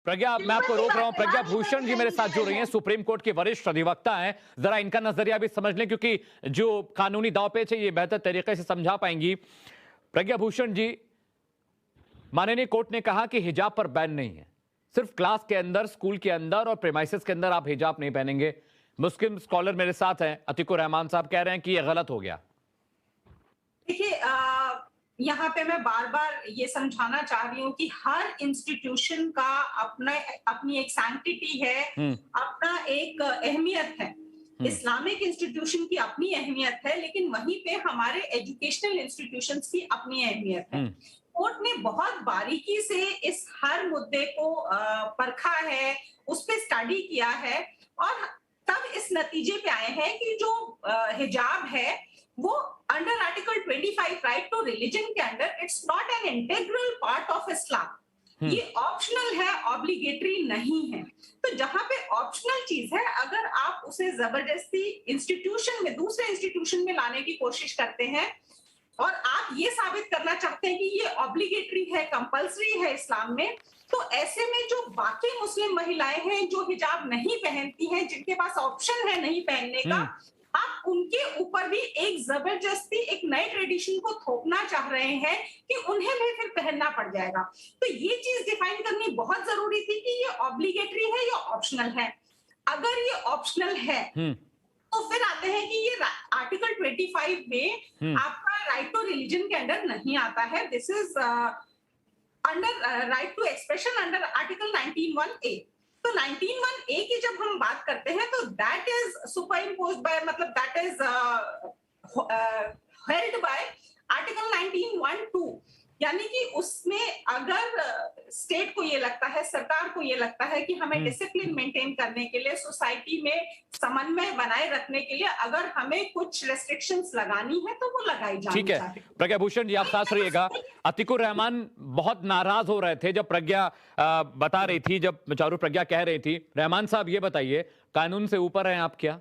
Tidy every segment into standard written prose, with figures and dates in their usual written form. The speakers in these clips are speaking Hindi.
प्रज्ञा, मैं आपको रोक रहा हूं। प्रज्ञा भूषण जी मेरे साथ जुड़ रही हैं, सुप्रीम कोर्ट के वरिष्ठ अधिवक्ता हैं। जरा इनका नजरिया भी समझ लें, क्योंकि जो कानूनी दांवपेच है ये बेहतर तरीके से समझा पाएंगी। प्रज्ञा भूषण जी, माननीय कोर्ट ने कहा कि हिजाब पर बैन नहीं है, सिर्फ क्लास के अंदर, स्कूल के अंदर और प्रीमाइसेस के अंदर आप हिजाब नहीं पहनेंगे। मुस्लिम स्कॉलर मेरे साथ हैं, अतीकुर रहमान साहब कह रहे हैं कि यह गलत हो गया। देखिए, यहाँ पे मैं बार बार ये समझाना चाह रही हूँ कि हर इंस्टीट्यूशन का अपनी एक सैंक्टिटी है, अपना एक अहमियत है। इस्लामिक इंस्टीट्यूशन की अपनी अहमियत है, लेकिन वहीं पे हमारे एजुकेशनल इंस्टीट्यूशंस की अपनी अहमियत है। कोर्ट ने बहुत बारीकी से इस हर मुद्दे को परखा है, उस पर स्टडी किया है और तब इस नतीजे पे आए हैं कि जो हिजाब है वो under article 25 right to religion के under it's not an integral part of Islam. ये ऑप्शनल है, ऑब्लिगेटरी नहीं है। तो जहां पे ऑप्शनल चीज है, अगर आप उसे जबरदस्ती इंस्टीट्यूशन में, दूसरे इंस्टीट्यूशन में लाने की कोशिश करते हैं और आप ये साबित करना चाहते हैं कि ये ऑब्लिगेटरी है, कंपल्सरी है इस्लाम में, तो ऐसे में जो बाकी मुस्लिम महिलाएं हैं जो हिजाब नहीं पहनती हैं, जिनके पास ऑप्शन है नहीं पहनने का, आप उनके ऊपर भी एक जबरदस्ती एक नए ट्रेडिशन को थोपना चाह रहे हैं कि उन्हें भी फिर पहनना पड़ जाएगा। तो ये चीज डिफाइन करनी बहुत जरूरी थी कि ये ऑब्लिगेटरी है या ऑप्शनल है। अगर ये ऑप्शनल है तो फिर आते हैं कि ये आर्टिकल 25 में आपका राइट टू रिलीजन के अंडर नहीं आता है। This is under right to expression under article 19(1)(a। तो 19(1)(a की जब हम बात करते हैं तो that is superimposed by, मतलब that is held by article 19(1)(2। यानी कि उसमें अगर स्टेट को ये लगता है, सरकार को ये लगता है कि हमें डिसिप्लिन मेंटेन करने के लिए, सोसाइटी में समन्वय बनाए रखने के लिए अगर हमें कुछ रेस्ट्रिक्शंस लगानी है तो वो लगाई जानी चाहिए। ठीक है प्रज्ञा भूषण जी, आप साथ रहिएगा। अतीकुर रहमान बहुत नाराज हो रहे थे जब प्रज्ञा बता रही थी, जब चारू प्रज्ञा कह रही थी। रहमान साहब ये बताइए, कानून से ऊपर हैं आप क्या?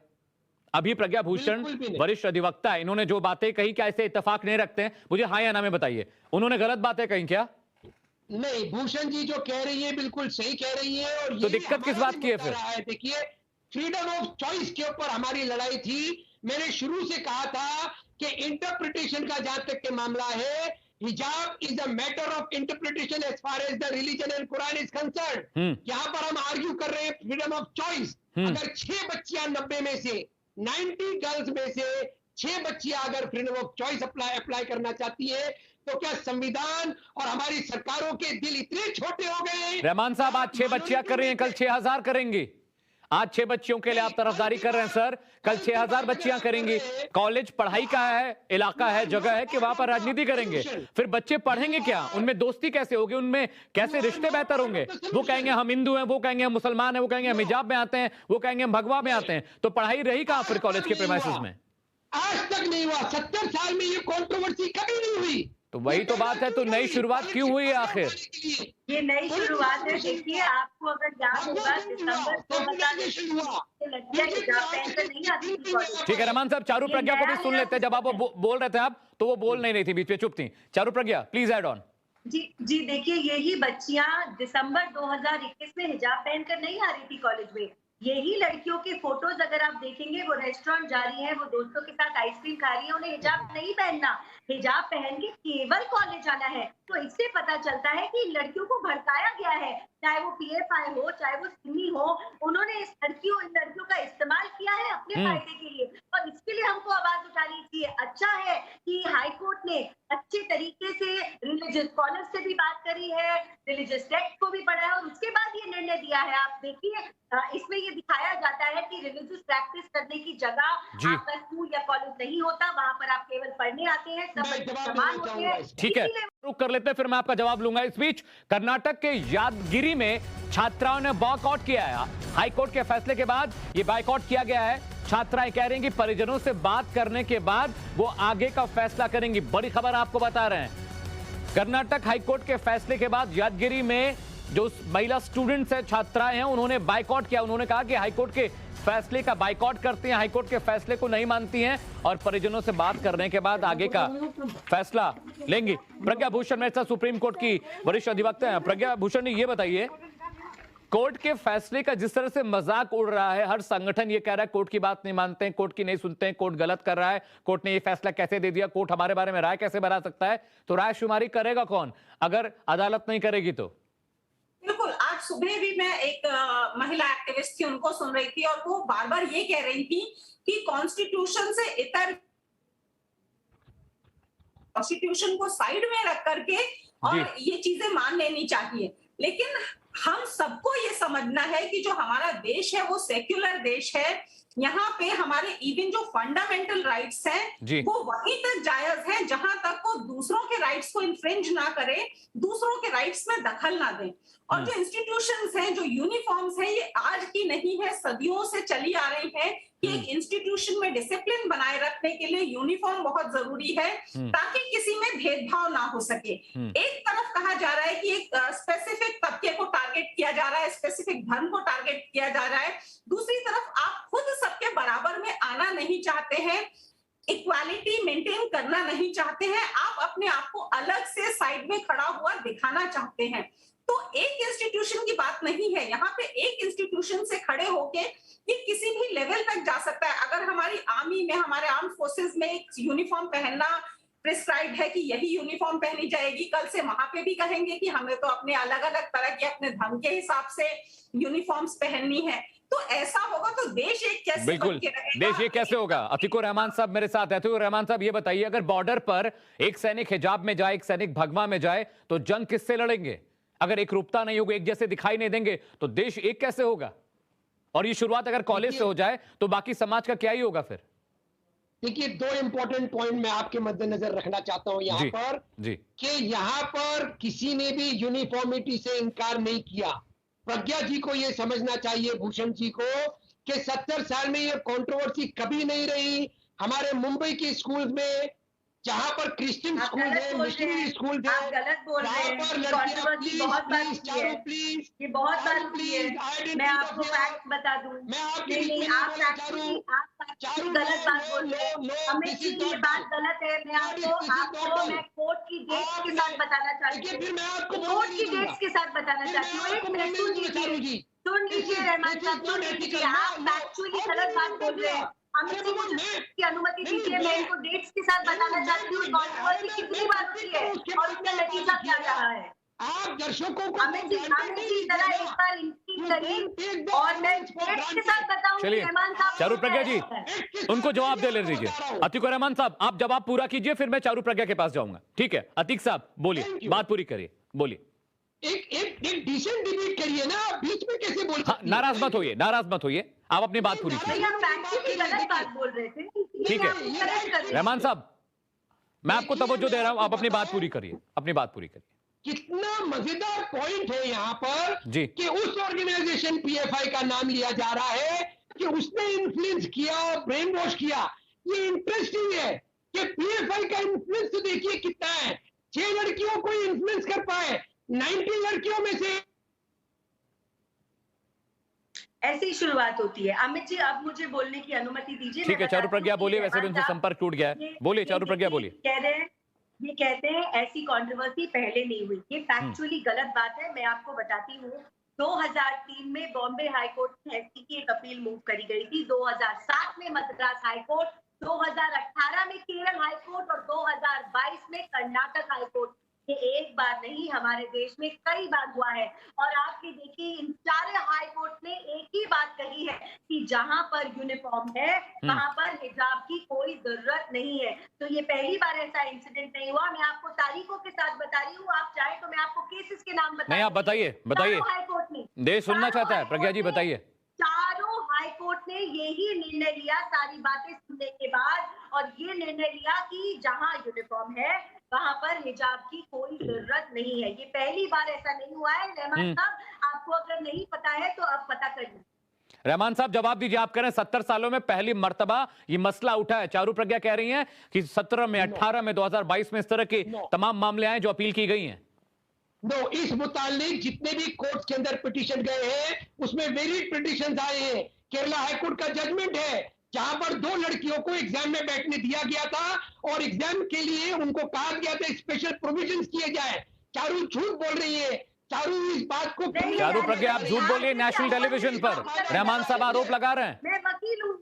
अभी प्रज्ञा भूषण वरिष्ठ अधिवक्ता है, इन्होंने जो बातें कही क्या ऐसे इत्तेफाक नहीं रखते हैं? मुझे हाँ या ना में बताइए, उन्होंने गलत बातें कही क्या? नहीं, भूषण जी जो कह रही है बिल्कुल सही कह रही है। और तो दिक्कत किस बात की है फिर? देखिए, फ्रीडम ऑफ चॉइस के ऊपर हमारी लड़ाई थी। मैंने शुरू से कहा था कि इंटरप्रिटेशन का जहां तक के मामला है, हिजाब is a matter of interpretation as far as the religion and Quran is concern. यहाँ पर हम आर्ग्यू कर रहे हैं फ्रीडम ऑफ चॉइस। अगर 6 बच्चियां 90 में से 90 गर्ल्स में से 6 बच्चियां अगर फ्रीडम ऑफ चॉइस अप्लाई करना चाहती है, तो क्या संविधान और हमारी सरकारों के दिल इतने छोटे हो गए? रहमान साहब, आज 6 बच्चियां कर रही हैं, कल 6000 करेंगी। आज 6 बच्चियों के लिए आप तरफदारी कर रहे हैं सर, कल 6000 बच्चियां करेंगी। कॉलेज पढ़ाई का है, इलाका है, जगह है कि वहां पर राजनीति करेंगे। फिर बच्चे पढ़ेंगे क्या? उनमें दोस्ती कैसे होगी? उनमें कैसे रिश्ते बेहतर होंगे? वो कहेंगे हम हिंदू हैं, वो कहेंगे हम मुसलमान हैं, वो कहेंगे हम हिजाब में आते हैं, वो कहेंगे हम भगवा में आते हैं। तो पढ़ाई रही कहां फिर कॉलेज के प्रीमाइसेस में? आज तक नहीं हुआ। 70 साल में ये कंट्रोवर्सी कभी नहीं हुई। तो वही तो बात है, तो नई शुरुआत क्यों हुई है आखिर? ये नई शुरुआत है। देखिए, आपको अगर याद होगा दिसंबर 2021 लड़कियां हिजाब पहनकर नहीं आती थी कॉलेज। ठीक है रहमान साहब, चारू प्रज्ञा को भी सुन लेते हैं। जब आप वो बोल रहे थे आप, तो वो बोल नहीं रही थी, बीच में चुप थी। चारू प्रज्ञा प्लीज ऐड ऑन। जी देखिए, यही बच्चियां दिसंबर 2021 में हिजाब पहनकर नहीं आ रही थी कॉलेज में। यही लड़कियों के फोटोज अगर आप देखेंगे, वो रेस्टोरेंट जा रही हैं, वो दोस्तों के साथ आइसक्रीम खा रही है, उन्हें हिजाब नहीं पहनना, हिजाब पहन के केवल कॉलेज आना है। तो इससे पता चलता है कि लड़कियों को भड़काया गया है, चाहे वो पीएफआई हो, चाहे वो सुन्नी हो, उन्होंने इन लड़कियों का इस्तेमाल किया है अपने फायदे के लिए। और इसके लिए हमको आवाज उठानी चाहिए। अच्छा है कि हाई कोर्ट ने अच्छे तरीके से रिलीजियस स्कॉलर से भी बात करी है, रिलीजियस टेक्स्ट को भी पढ़ा है और उसके बाद ये निर्णय दिया है। आप देखिए, इसमें ये दिखाया जाता है कि रिलीजियस प्रैक्टिस करने की जगह आपका स्कूल या कॉलेज नहीं होता, वहां पर आप केवल पढ़ने आते हैं, सब समान होते हैं। ठीक है, रुक कर लेते हैं, फिर मैं आपका जवाब लूंगा। इस बीच कर्नाटक के यादगिरी में छात्राओं ने बॉयकॉट किया है। हाईकोर्ट के फैसले के बाद ये बॉयकॉट किया गया है। छात्राएं कह रही हैं कि परिजनों से बात करने के बाद वो आगे का फैसला करेंगी। बड़ी खबर आपको बता रहे हैं, कर्नाटक हाईकोर्ट के फैसले के बाद यादगिरी में जो महिला स्टूडेंट्स हैं, छात्राएं हैं, उन्होंने बायकॉट किया। उन्होंने कहा कि हाईकोर्ट के फैसले का बायकॉट करती हैं, हाईकोर्ट के फैसले को नहीं मानती हैं और परिजनों से बात करने के बाद आगे का फैसला लेंगी। प्रज्ञा भूषण मेरे साथ सुप्रीम कोर्ट की वरिष्ठ अधिवक्ता हैं। प्रज्ञा भूषण, ये बताइए कोर्ट के फैसले का जिस तरह से मजाक उड़ रहा है, हर संगठन ये कह रहा है कोर्ट की बात नहीं मानते हैं, कोर्ट की नहीं सुनते हैं, कोर्ट गलत कर रहा है, कोर्ट ने ये फैसला कैसे दे दिया, कोर्ट हमारे बारे में राय कैसे बना सकता है। तो राय शुमारी करेगा कौन अगर अदालत नहीं करेगी तो? बिल्कुल, आज सुबह भी मैं एक महिला एक्टिविस्ट थी, उनको सुन रही थी और वो बार बार ये कह रही थी कि कॉन्स्टिट्यूशन से इतर कॉन्स्टिट्यूशन को साइड में रख करके और ये चीजें मान लेनी चाहिए। लेकिन हम सबको ये समझना है कि जो हमारा देश है वो सेक्युलर देश है। यहाँ पे हमारे इवन जो फंडामेंटल राइट्स हैं वो वहीं तक जायज है जहां तक वो दूसरों के राइट्स को इन्फ्रिंज ना करे, दूसरों के राइट्स में दखल ना दें। और जो इंस्टीट्यूशंस हैं, जो यूनिफॉर्म्स हैं, ये आज की नहीं है, सदियों से चली आ रही है कि एक इंस्टीट्यूशन में डिसिप्लिन बनाए रखने के लिए यूनिफॉर्म बहुत जरूरी है ताकि किसी में भेदभाव ना हो सके। एक तरफ कहा जा रहा है कि एक स्पेसिफिक तबके को टारगेट किया जा रहा है, स्पेसिफिक धर्म को टारगेट किया जा रहा है, दूसरी तरफ आप खुद सबके बराबर में आना नहीं चाहते हैं, इक्वालिटी मेंटेन करना नहीं चाहते हैं, आप अपने आप को अलग से साइड में खड़ा हुआ दिखाना चाहते हैं। तो एक इंस्टीट्यूशन की बात नहीं है, यहाँ पे एक इंस्टीट्यूशन से खड़े होके ये किसी भी लेवल तक जा सकता है। अगर हमारी आर्मी में, हमारे आर्म फोर्सेस में एक यूनिफॉर्म पहनना प्रिस्क्राइब है कि यही यूनिफॉर्म पहनी जाएगी, कल से वहां पे भी कहेंगे कि हमें तो अपने अलग अलग तरह के अपने धर्म के हिसाब से यूनिफॉर्म्स पहननी है। तो ऐसा होगा तो देश एक कैसे बिल्कुल देश ये कैसे होगा? अतीकुर रहमान साहब मेरे साथ है। अतीकुर रहमान साहब ये बताइए, अगर बॉर्डर पर एक सैनिक हिजाब में जाए, एक सैनिक भगवा में जाए, तो जंग किससे लड़ेंगे? अगर एक रूपता नहीं होगी, एक जैसे दिखाई नहीं देंगे, तो देश एक कैसे होगा? और ये शुरुआत अगर कॉलेज से हो जाए तो बाकी समाज का क्या ही होगा फिर? देखिए, दो इंपॉर्टेंट पॉइंट मैं आपके मद्देनजर रखना चाहता हूं यहाँ पर कि यहाँ पर किसी ने भी यूनिफॉर्मिटी से इनकार नहीं किया। प्रज्ञा जी को यह समझना चाहिए, भूषण जी को, कि 70 साल में ये कंट्रोवर्सी कभी नहीं रही। हमारे मुंबई के स्कूल में, जहां पर क्रिश्चियन स्कूल है, मुस्लिम स्कूल थे, वहां पर लड़कियां प्लीज ये बहुत बार हुई है। मैं आपको फैक्ट बता दूं, मैं आपकी आप गलत बात बोल रहे हैं। अमित जी, ये बात गलत है। मैं मैं कोर्ट की डेट्स के साथ बताना चाहती हूँ, कोर्ट की डेट्स के साथ बताना चाहती हूँ। एक मिनट सुन लीजिए रहमान साहब, सुन लीजिए। आप फैक्चुअली गलत बात बोल रहे हैं। अमित जी, मुझे की अनुमति दीजिए, मैं इनको डेट्स के साथ बताना चाहती हूँ। कॉन्ट्रोवर्सी कितनी बार होती है और उसका नतीजा क्या रहा है। आप दर्शकों को अमित जी जरा एक बार इनकी करिए और मैं डेट्स के साथ बताऊंगी। रहमान साहब, चारू प्रज्ञा जी उनको जवाब दे ले दीजिए। अतीकुर रहमान साहब, आप जवाब पूरा कीजिए, फिर मैं चारू प्रज्ञा के पास जाऊंगा। ठीक है अतीक साहब, बोलिए, बात पूरी करिए, बोलिए। एक डिसेंट डिबेट करिए ना, बीच में कैसे बोल सकते हैं? नाराज मत होइए, नाराज मत होइए, आप अपनी बात पूरी कीजिए। गलत बात बोल रहे थे, ठीक है रहमान साहब, मैं आपको तवज्जो दे रहा हूं, आप अपनी बात पूरी करिए, अपनी बात पूरी करिए। कितना मजेदार पॉइंट है यहाँ पर जी कि उस ऑर्गेनाइजेशन पीएफआई का नाम लिया जा रहा है कि उसने इन्फ्लुएंस किया, ब्रेन वॉश किया। ये इंटरेस्टिंग है कि पीएफआई का इन्फ्लुएंस तो देखिए कितना है। 6 लड़कियों को इन्फ्लुएंस कर पाए, 90 लड़कियों में से। ऐसी शुरुआत होती है। अमित जी, अब मुझे बोलने की अनुमति दीजिए। ठीक है चारू प्रज्ञा बोलिए, वैसे भी उनसे संपर्क टूट गया है। बोलिए चारू प्रज्ञा, बोलिए। कह रहे हैं, ये कहते हैं ऐसी कंट्रोवर्सी पहले नहीं हुई। ये फैक्चुअली गलत बात है। मैं आपको बताती हूँ, 2003 में बॉम्बे हाई कोर्ट में ऐसी की एक अपील मूव करी गई थी, 2007 में मद्रास हाई कोर्ट, 2018 में केरल हाई कोर्ट और 2022 में कर्नाटक हाई कोर्ट। ये एक बार नहीं, हमारे देश में कई बार हुआ है। और आप ये देखिए, इन सारे हाई कोर्ट ने एक ही बात कही है कि जहां पर यूनिफॉर्म है वहां पर हिजाब की कोई जरूरत नहीं है। तो ये पहली बार ऐसा इंसिडेंट नहीं हुआ। मैं आपको तारीखों के साथ बता रही हूँ, आप चाहे तो मैं आपको केसेस के नाम बता। नहीं, आप बताइए, बताइए, हाई कोर्ट ने देश सुनना चाहता है। प्रज्ञा जी बताइए। चारों हाई कोर्ट ने यही निर्णय लिया, सारी बातें सुनने के बाद, और ये निर्णय लिया कि जहां यूनिफॉर्म है वहां पर हिजाब की कोई जरूरत नहीं है। ये पहली बार ऐसा नहीं हुआ है। रहमान साहब, आपको अगर नहीं पता है तो अब पता करिए। रहमान साहब जवाब दीजिए, आप कह रहे हैं 70 सालों में पहली मर्तबा ये मसला उठा है। चारू प्रज्ञा कह रही हैं कि 17 में, 18 में, 2022 में इस तरह के तमाम मामले आए जो अपील की गई हैं। नो, इस मुतालिक जितने भी कोर्ट के अंदर पिटीशन गए हैं उसमें वेरिड पिटीशन आए हैं। केरला हाईकोर्ट का जजमेंट है जहां पर 2 लड़कियों को एग्जाम में बैठने दिया गया था और एग्जाम के लिए उनको कहा गया था स्पेशल प्रोविजंस किए जाए। चारू झूठ बोल रही है। चारू इस बात को नहीं, चारू प्रज्ञा, आप झूठ बोलिए नेशनल टेलीविजन पर। रहमान साहब आरोप लगा रहे हैं। मैं वकील हूँ,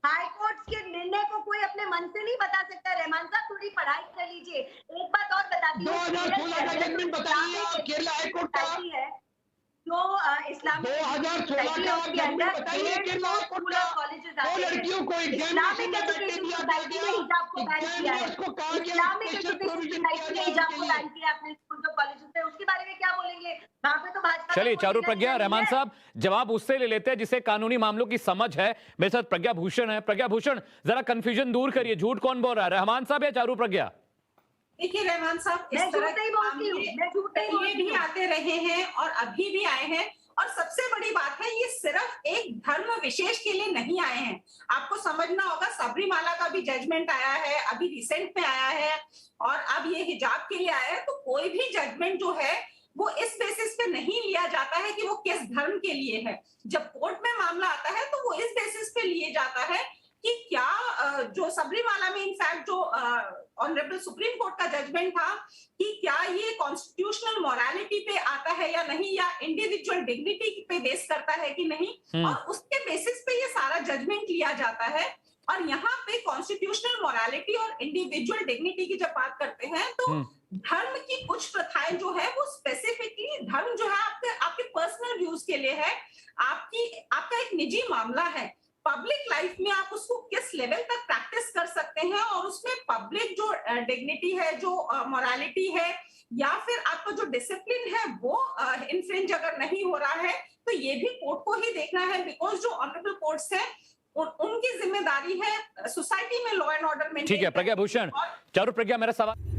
हाई कोर्ट के निर्णय को कोई अपने मन से नहीं बता सकता। रहमान साहब थोड़ी पढ़ाई कर लीजिए। एक बात और बताती हूँ, 2016 का जजमेंट बताइए आप, केरला हाईकोर्ट का है जो इस्लामिक 2016 का जजमेंट बताइए केरला हाईकोर्ट का। दो लड़कियों को एग्जामिनेशन में बैठने दिया गया, एग्जामिनर्स को कहा गया स्पेशल प्रोविजन किया गया उसके लिए। अपने स्कूल और कॉलेजेस में, उसके बारे में क्या बोलेंगे? वहां पे तो भाजपा। चलिए चारू प्रज्ञा, रहमान साहब जवाब उससे ले लेते हैं जिसे कानूनी मामलों की समझ है। मेरे साथ प्रज्ञा भूषण है। प्रज्ञा भूषण, जरा कंफ्यूजन दूर करिए, झूठ कौन बोल रहा है, रहमान साहब या चारू प्रज्ञा? देखिए रहमान साहब, इस तरह के मामले भी आते रहे हैं और अभी भी आए हैं। और सबसे बड़ी बात है, ये सिर्फ एक धर्म विशेष के लिए नहीं आए हैं। आपको समझना होगा, सबरीमाला का भी जजमेंट आया है, अभी रिसेंट में आया है, और अब ये हिजाब के लिए आया है। तो कोई भी जजमेंट जो है वो इस बेसिस पे नहीं लिया जाता है कि वो किस धर्म के लिए है। जब कोर्ट में मामला आता है तो वो इस बेसिस पे लिए जाता है कि क्या जो सबरीमाला में इनफैक्ट जो ऑनरेबल सुप्रीम कोर्ट का जजमेंट था कि क्या ये कॉन्स्टिट्यूशनल मोरालिटी पे आता है या नहीं, या इंडिविजुअल डिग्निटी पे बेस करता है कि नहीं, और उसके बेसिस पे ये सारा जजमेंट लिया जाता है। और यहाँ पे कॉन्स्टिट्यूशनल मोरालिटी और इंडिविजुअल डिग्निटी की जब बात करते हैं तो धर्म की कुछ प्रथाएं जो है वो स्पेसिफिकली धर्म जो है आपके पर्सनल व्यूज के लिए है, आपका एक निजी मामला है। पब्लिक लाइफ में आप उसको किस लेवल तक प्रैक्टिस कर सकते हैं और उसमें पब्लिक जो डिग्निटी है, जो मोरालिटी है, या फिर आपका जो डिसिप्लिन है वो इन्फ्रिंज अगर नहीं हो रहा है, तो ये भी कोर्ट को ही देखना है। बिकॉज जो ऑनरेबल कोर्ट्स है उनकी जिम्मेदारी है सोसाइटी में लॉ एंड ऑर्डर में। ठीक है प्रज्ञा भूषण, चारू प्रज्ञा, मेरा सवाल